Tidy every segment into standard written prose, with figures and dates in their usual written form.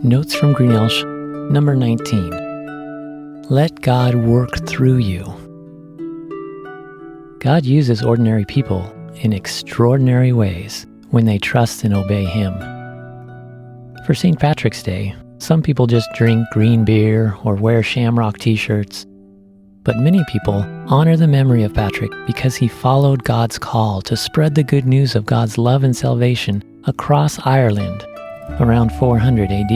Notes from Greenelsh, number 19. Let God work through you. God uses ordinary people in extraordinary ways when they trust and obey Him. For St. Patrick's Day, some people just drink green beer or wear shamrock t-shirts. But many people honor the memory of Patrick because he followed God's call to spread the good news of God's love and salvation across Ireland around 400 AD.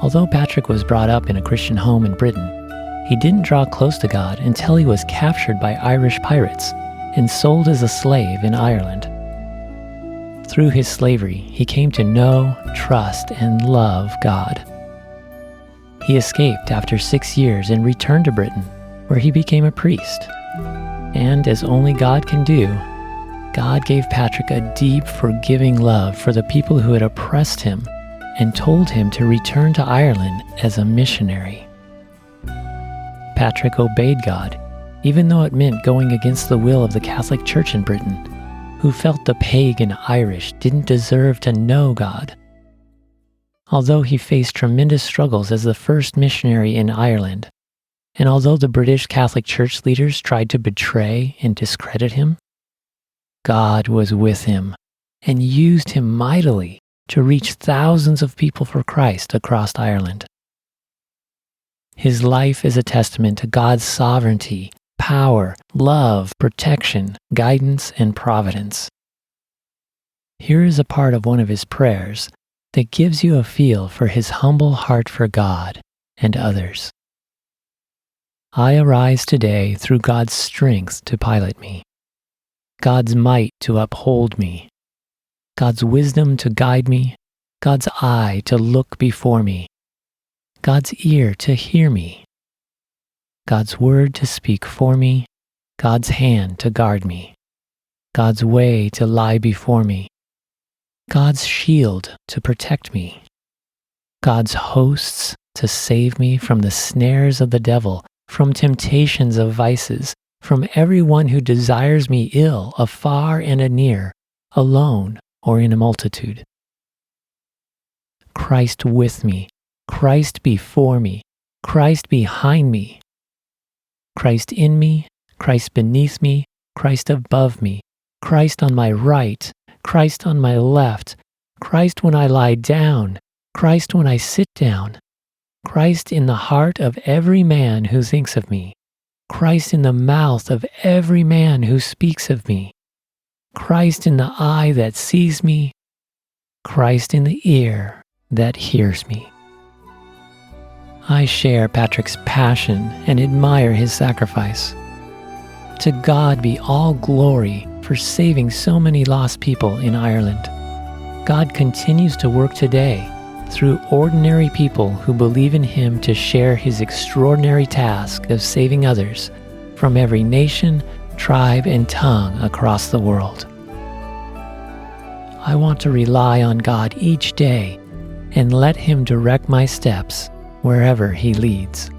Although Patrick was brought up in a Christian home in Britain, he didn't draw close to God until he was captured by Irish pirates and sold as a slave in Ireland. Through his slavery, he came to know, trust, and love God. He escaped after 6 years and returned to Britain, where he became a priest. And as only God can do, God gave Patrick a deep, forgiving love for the people who had oppressed him and told him to return to Ireland as a missionary. Patrick obeyed God, even though it meant going against the will of the Catholic Church in Britain, who felt the pagan Irish didn't deserve to know God. Although he faced tremendous struggles as the first missionary in Ireland, and although the British Catholic Church leaders tried to betray and discredit him, God was with him and used him mightily to reach thousands of people for Christ across Ireland. His life is a testament to God's sovereignty, power, love, protection, guidance, and providence. Here is a part of one of his prayers that gives you a feel for his humble heart for God and others. I arise today through God's strength to pilot me, God's might to uphold me, God's wisdom to guide me, God's eye to look before me, God's ear to hear me, God's word to speak for me, God's hand to guard me, God's way to lie before me, God's shield to protect me, God's hosts to save me from the snares of the devil, from temptations of vices, from everyone who desires me ill, afar and anear, alone or in a multitude. Christ with me, Christ before me, Christ behind me, Christ in me, Christ beneath me, Christ above me, Christ on my right, Christ on my left, Christ when I lie down, Christ when I sit down, Christ in the heart of every man who thinks of me, Christ in the mouth of every man who speaks of me, Christ in the eye that sees me, Christ in the ear that hears me. I share Patrick's passion and admire his sacrifice. To God be all glory for saving so many lost people in Ireland. God continues to work today through ordinary people who believe in Him to share His extraordinary task of saving others from every nation, tribe, and tongue across the world. I want to rely on God each day and let Him direct my steps wherever He leads.